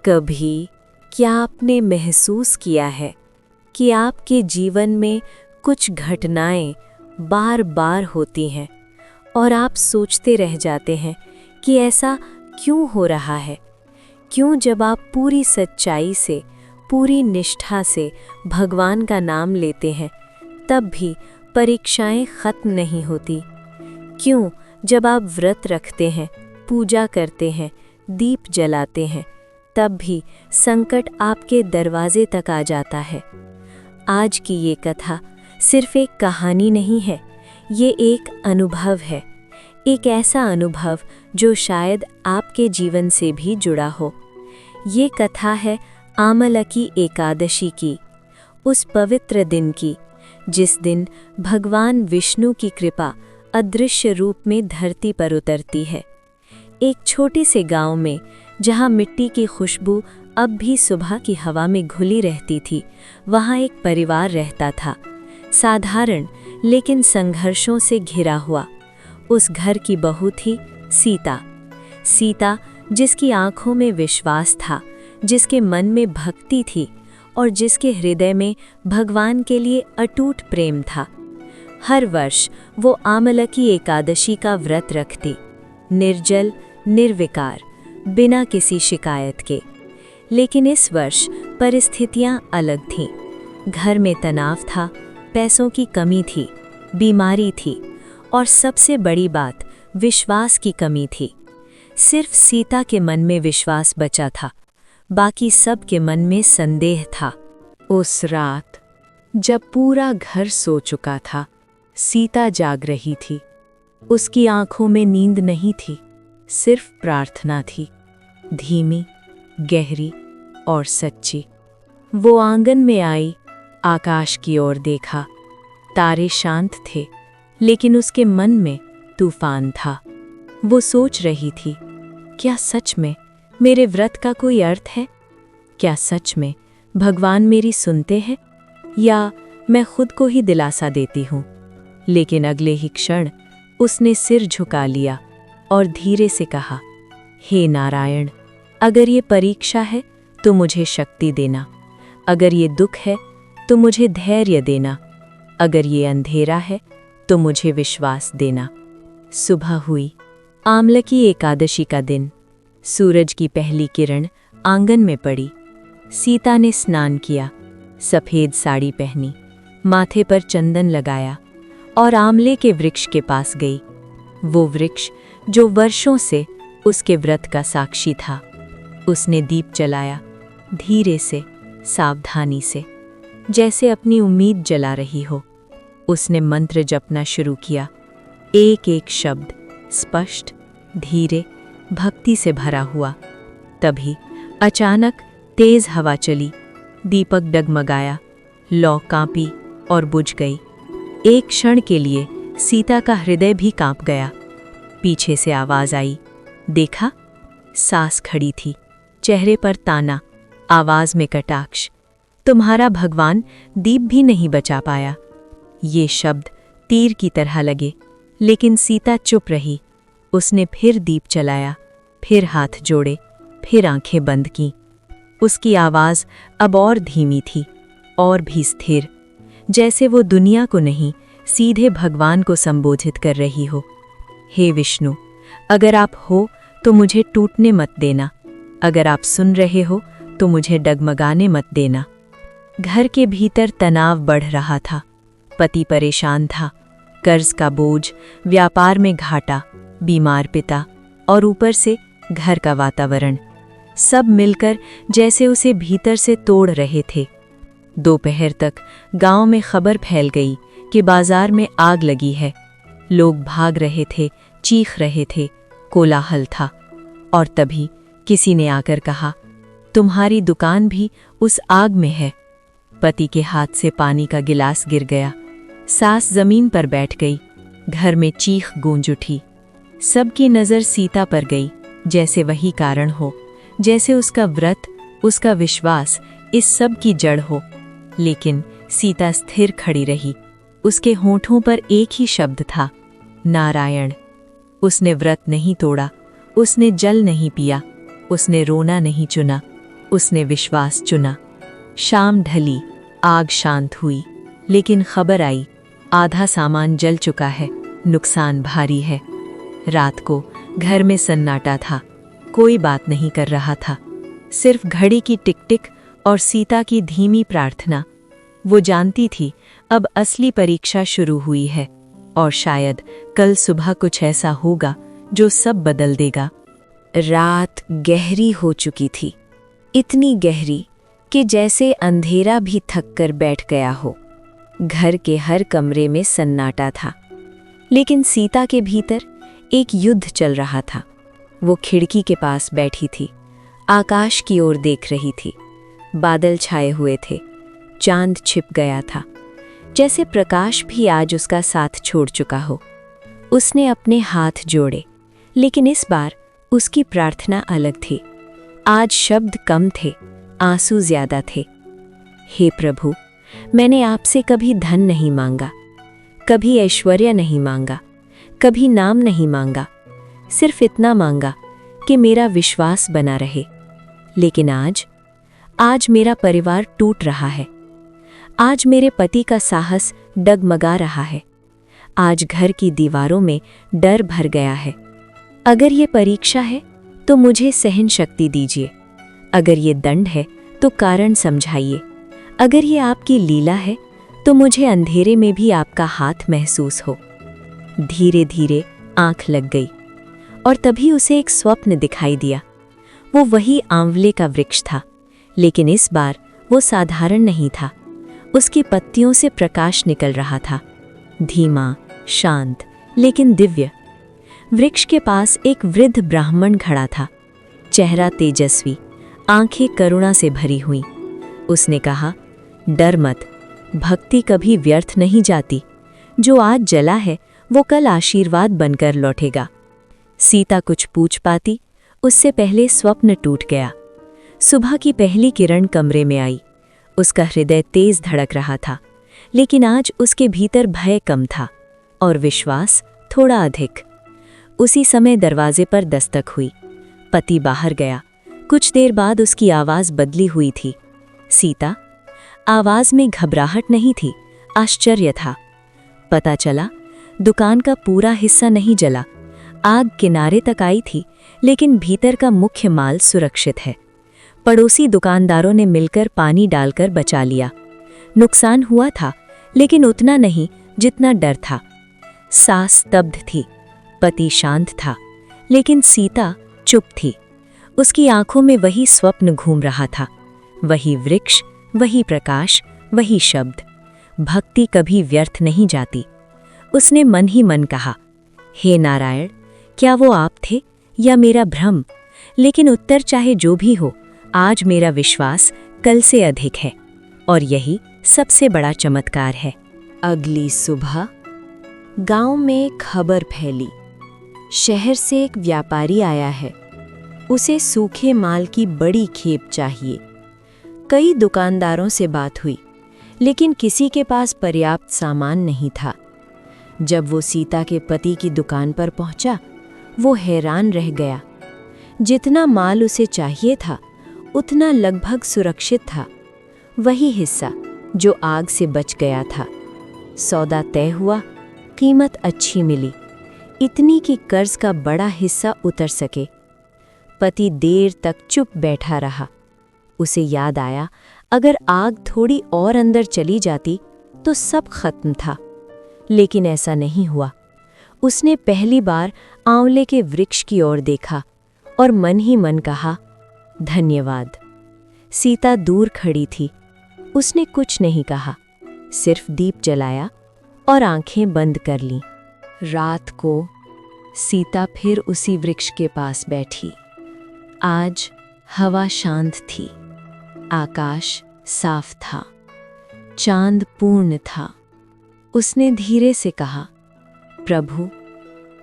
कभी क्या आपने महसूस किया है कि आपके जीवन में कुछ घटनाएं बार बार होती हैं और आप सोचते रह जाते हैं कि ऐसा क्यों हो रहा है? क्यों जब आप पूरी सच्चाई से, पूरी निष्ठा से भगवान का नाम लेते हैं, तब भी परीक्षाएं खत्म नहीं होती? क्यों जब आप व्रत रखते हैं, पूजा करते हैं, दीप जलाते हैं, तब भी संकट आपके दरवाजे तक आ जाता है? आज की ये कथा सिर्फ एक कहानी नहीं है, ये एक अनुभव है। एक ऐसा अनुभव जो शायद आपके जीवन से भी जुड़ा हो। ये कथा है आमलकी एकादशी की, उस पवित्र दिन की जिस दिन भगवान विष्णु की कृपा अदृश्य रूप में धरती पर उतरती है। एक छोटे से गांव में, जहां मिट्टी की खुशबू अब भी सुबह की हवा में घुली रहती थी, वहां एक परिवार रहता था। साधारण लेकिन संघर्षों से घिरा हुआ। उस घर की बहू थी सीता। सीता जिसकी आंखों में विश्वास था, जिसके मन में भक्ति थी और जिसके हृदय में भगवान के लिए अटूट प्रेम था। हर वर्ष वो आमलकी एकादशी का व्रत रखती, निर्जल, निर्विकार, बिना किसी शिकायत के। लेकिन इस वर्ष परिस्थितियां अलग थीं। घर में तनाव था, पैसों की कमी थी, बीमारी थी और सबसे बड़ी बात, विश्वास की कमी थी। सिर्फ सीता के मन में विश्वास बचा था, बाकी सब के मन में संदेह था। उस रात जब पूरा घर सो चुका था, सीता जाग रही थी। उसकी आंखों में नींद नहीं थी, सिर्फ प्रार्थना थी, धीमी, गहरी और सच्ची। वो आंगन में आई, आकाश की ओर देखा। तारे शांत थे, लेकिन उसके मन में तूफान था। वो सोच रही थी, क्या सच में मेरे व्रत का कोई अर्थ है? क्या सच में भगवान मेरी सुनते हैं, या मैं खुद को ही दिलासा देती हूँ? लेकिन अगले ही क्षण उसने सिर झुका लिया और धीरे से कहा, हे नारायण, अगर ये परीक्षा है तो मुझे शक्ति देना। अगर ये दुख है तो मुझे धैर्य देना। अगर ये अंधेरा है तो मुझे विश्वास देना। सुबह हुई, आमलकी एकादशी का दिन। सूरज की पहली किरण आंगन में पड़ी। सीता ने स्नान किया, सफ़ेद साड़ी पहनी, माथे पर चंदन लगाया और आमले के वृक्ष के पास गई। वो वृक्ष जो वर्षों से उसके व्रत का साक्षी था। उसने दीप जलाया, धीरे से, सावधानी से, जैसे अपनी उम्मीद जला रही हो। उसने मंत्र जपना शुरू किया, एक एक शब्द स्पष्ट, धीरे, भक्ति से भरा हुआ। तभी अचानक तेज हवा चली, दीपक डगमगाया, लौ कांपी और बुझ गई। एक क्षण के लिए सीता का हृदय भी कांप गया। पीछे से आवाज आई, देखा? सास खड़ी थी, चेहरे पर ताना, आवाज में कटाक्ष, तुम्हारा भगवान दीप भी नहीं बचा पाया। ये शब्द तीर की तरह लगे, लेकिन सीता चुप रही। उसने फिर दीप चलाया, फिर हाथ जोड़े, फिर आंखें बंद की। उसकी आवाज अब और धीमी थी, और भी स्थिर, जैसे वो दुनिया को नहीं, सीधे भगवान को संबोधित कर रही हो। हे विष्णु, अगर आप हो तो मुझे टूटने मत देना। अगर आप सुन रहे हो तो मुझे डगमगाने मत देना। घर के भीतर तनाव बढ़ रहा था। पति परेशान था, कर्ज का बोझ, व्यापार में घाटा, बीमार पिता और ऊपर से घर का वातावरण, सब मिलकर जैसे उसे भीतर से तोड़ रहे थे। दोपहर तक गांव में खबर फैल गई कि बाजार में आग लगी है। लोग भाग रहे थे, चीख रहे थे, कोलाहल था। और तभी किसी ने आकर कहा, तुम्हारी दुकान भी उस आग में है। पति के हाथ से पानी का गिलास गिर गया। सास जमीन पर बैठ गई। घर में चीख गूंज उठी। सबकी नज़र सीता पर गई, जैसे वही कारण हो, जैसे उसका व्रत, उसका विश्वास इस सब की जड़ हो। लेकिन सीता स्थिर खड़ी रही। उसके होठों पर एक ही शब्द था, नारायण। उसने व्रत नहीं तोड़ा, उसने जल नहीं पिया, उसने रोना नहीं चुना, उसने विश्वास चुना। शाम ढली, आग शांत हुई, लेकिन खबर आई, आधा सामान जल चुका है, नुकसान भारी है। रात को घर में सन्नाटा था, कोई बात नहीं कर रहा था, सिर्फ घड़ी की टिक टिक और सीता की धीमी प्रार्थना। वो जानती थी अब असली परीक्षा शुरू हुई है, और शायद कल सुबह कुछ ऐसा होगा जो सब बदल देगा। रात गहरी हो चुकी थी, इतनी गहरी कि जैसे अंधेरा भी थक कर बैठ गया हो। घर के हर कमरे में सन्नाटा था, लेकिन सीता के भीतर एक युद्ध चल रहा था। वो खिड़की के पास बैठी थी, आकाश की ओर देख रही थी। बादल छाए हुए थे, चांद छिप गया था, जैसे प्रकाश भी आज उसका साथ छोड़ चुका हो। उसने अपने हाथ जोड़े, लेकिन इस बार उसकी प्रार्थना अलग थी। आज शब्द कम थे, आंसू ज्यादा थे। हे प्रभु, मैंने आपसे कभी धन नहीं मांगा, कभी ऐश्वर्य नहीं मांगा, कभी नाम नहीं मांगा, सिर्फ इतना मांगा कि मेरा विश्वास बना रहे। लेकिन आज मेरा परिवार टूट रहा है। आज मेरे पति का साहस डगमगा रहा है। आज घर की दीवारों में डर भर गया है। अगर ये परीक्षा है तो मुझे सहन शक्ति दीजिए। अगर ये दंड है तो कारण समझाइए। अगर ये आपकी लीला है तो मुझे अंधेरे में भी आपका हाथ महसूस हो। धीरे धीरे आंख लग गई, और तभी उसे एक स्वप्न दिखाई दिया। वो वही आंवले का वृक्ष था, लेकिन इस बार वो साधारण नहीं था। उसकी पत्तियों से प्रकाश निकल रहा था, धीमा, शांत, लेकिन दिव्य। वृक्ष के पास एक वृद्ध ब्राह्मण खड़ा था, चेहरा तेजस्वी, आंखें करुणा से भरी हुई। उसने कहा, डर मत, भक्ति कभी व्यर्थ नहीं जाती। जो आज जला है वो कल आशीर्वाद बनकर लौटेगा। सीता कुछ पूछ पाती, उससे पहले स्वप्न टूट गया। सुबह की पहली किरण कमरे में आई। उसका हृदय तेज धड़क रहा था, लेकिन आज उसके भीतर भय कम था और विश्वास थोड़ा अधिक। उसी समय दरवाजे पर दस्तक हुई। पति बाहर गया। कुछ देर बाद उसकी आवाज बदली हुई थी, सीता। आवाज में घबराहट नहीं थी, आश्चर्य था। पता चला दुकान का पूरा हिस्सा नहीं जला, आग किनारे तक आई थी, लेकिन भीतर का मुख्य माल सुरक्षित है। पड़ोसी दुकानदारों ने मिलकर पानी डालकर बचा लिया। नुकसान हुआ था, लेकिन उतना नहीं जितना डर था। सास स्तब्ध थी, पति शांत था, लेकिन सीता चुप थी। उसकी आंखों में वही स्वप्न घूम रहा था, वही वृक्ष, वही प्रकाश, वही शब्द। भक्ति कभी व्यर्थ नहीं जाती। उसने मन ही मन कहा, हे नारायण, क्या वो आप थे या मेरा भ्रम? लेकिन उत्तर चाहे जो भी हो, आज मेरा विश्वास कल से अधिक है, और यही सबसे बड़ा चमत्कार है। अगली सुबह गांव में खबर फैली, शहर से एक व्यापारी आया है। उसे सूखे माल की बड़ी खेप चाहिए। कई दुकानदारों से बात हुई, लेकिन किसी के पास पर्याप्त सामान नहीं था। जब वो सीता के पति की दुकान पर पहुंचा, वो हैरान रह गया। जितना माल उसे चाहिए था, उतना लगभग सुरक्षित था। वही हिस्सा जो आग से बच गया था। सौदा तय हुआ, कीमत अच्छी मिली, इतनी कि कर्ज का बड़ा हिस्सा उतर सके। पति देर तक चुप बैठा रहा। उसे याद आया, अगर आग थोड़ी और अंदर चली जाती तो सब खत्म था। लेकिन ऐसा नहीं हुआ। उसने पहली बार आंवले के वृक्ष की ओर देखा और मन ही मन कहा, धन्यवाद। सीता दूर खड़ी थी। उसने कुछ नहीं कहा, सिर्फ दीप जलाया और आंखें बंद कर लीं। रात को सीता फिर उसी वृक्ष के पास बैठी। आज हवा शांत थी, आकाश साफ था, चांद पूर्ण था। उसने धीरे से कहा, प्रभु,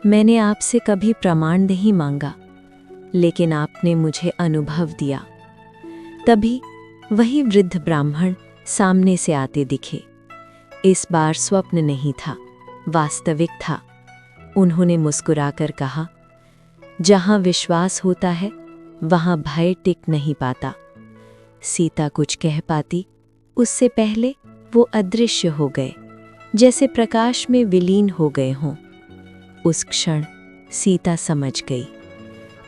मैंने आपसे कभी प्रमाण नहीं मांगा, लेकिन आपने मुझे अनुभव दिया। तभी वही वृद्ध ब्राह्मण सामने से आते दिखे। इस बार स्वप्न नहीं था, वास्तविक था। उन्होंने मुस्कुराकर कहा, जहां विश्वास होता है वहां भय टिक नहीं पाता। सीता कुछ कह पाती, उससे पहले वो अदृश्य हो गए, जैसे प्रकाश में विलीन हो गए हों। उस क्षण सीता समझ गई,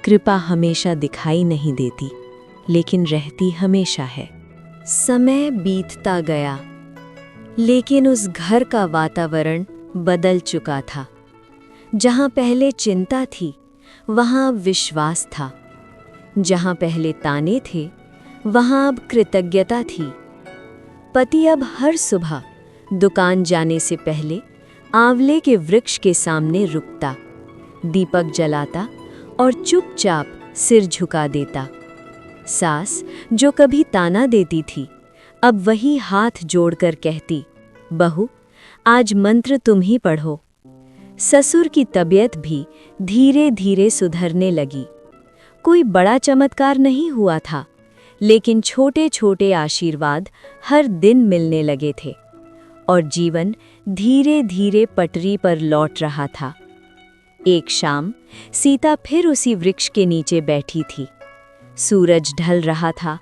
कृपा हमेशा दिखाई नहीं देती, लेकिन रहती हमेशा है। समय बीतता गया, लेकिन उस घर का वातावरण बदल चुका था। जहां पहले चिंता थी, वहां अब विश्वास था। जहां पहले ताने थे, वहां अब कृतज्ञता थी। पति अब हर सुबह दुकान जाने से पहले आंवले के वृक्ष के सामने रुकता, दीपक जलाता और चुपचाप सिर झुका देता। सास, जो कभी ताना देती थी, अब वही हाथ जोड़कर कहती, बहू, आज मंत्र तुम ही पढ़ो। ससुर की तबीयत भी धीरे धीरे सुधरने लगी। कोई बड़ा चमत्कार नहीं हुआ था, लेकिन छोटे छोटे आशीर्वाद हर दिन मिलने लगे थे और जीवन धीरे धीरे पटरी पर लौट रहा था। एक शाम सीता फिर उसी वृक्ष के नीचे बैठी थी। सूरज ढल रहा था,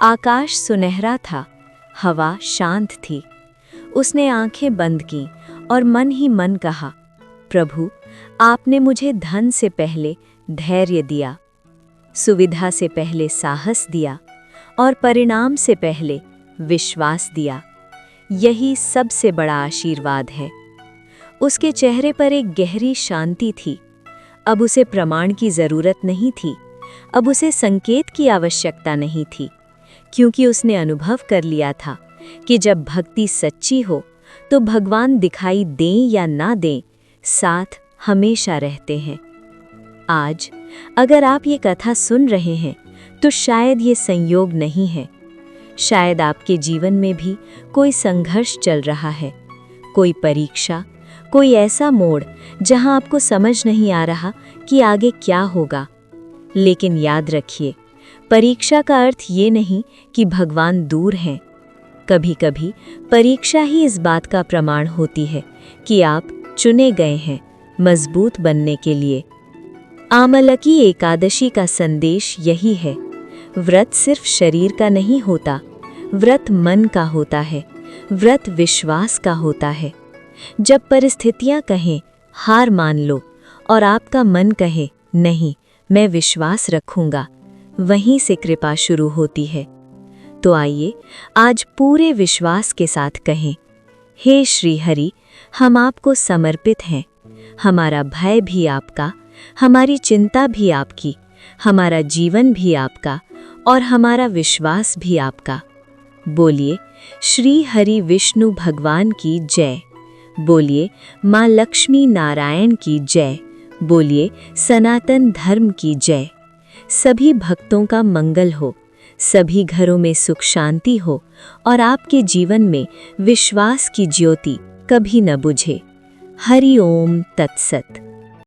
आकाश सुनहरा था, हवा शांत थी। उसने आंखें बंद की और मन ही मन कहा, प्रभु, आपने मुझे धन से पहले धैर्य दिया, सुविधा से पहले साहस दिया और परिणाम से पहले विश्वास दिया। यही सबसे बड़ा आशीर्वाद है। उसके चेहरे पर एक गहरी शांति थी। अब उसे प्रमाण की जरूरत नहीं थी, अब उसे संकेत की आवश्यकता नहीं थी, क्योंकि उसने अनुभव कर लिया था कि जब भक्ति सच्ची हो तो भगवान दिखाई दें या ना दें, साथ हमेशा रहते हैं। आज अगर आप ये कथा सुन रहे हैं तो शायद ये संयोग नहीं है। शायद आपके जीवन में भी कोई संघर्ष चल रहा है, कोई परीक्षा, कोई ऐसा मोड़ जहां आपको समझ नहीं आ रहा कि आगे क्या होगा। लेकिन याद रखिए, परीक्षा का अर्थ ये नहीं कि भगवान दूर हैं। कभी कभी परीक्षा ही इस बात का प्रमाण होती है कि आप चुने गए हैं मजबूत बनने के लिए। आमलकी एकादशी का संदेश यही है, व्रत सिर्फ शरीर का नहीं होता, व्रत मन का होता है, व्रत विश्वास का होता है। जब परिस्थितियां कहें हार मान लो और आपका मन कहे नहीं, मैं विश्वास रखूंगा, वहीं से कृपा शुरू होती है। तो आइए आज पूरे विश्वास के साथ कहें, हे श्री हरि, हम आपको समर्पित हैं। हमारा भय भी आपका, हमारी चिंता भी आपकी, हमारा जीवन भी आपका और हमारा विश्वास भी आपका। बोलिए श्री हरि विष्णु भगवान की जय। बोलिए माँ लक्ष्मी नारायण की जय। बोलिए सनातन धर्म की जय। सभी भक्तों का मंगल हो, सभी घरों में सुख शांति हो और आपके जीवन में विश्वास की ज्योति कभी न बुझे। हरि ओम तत्सत।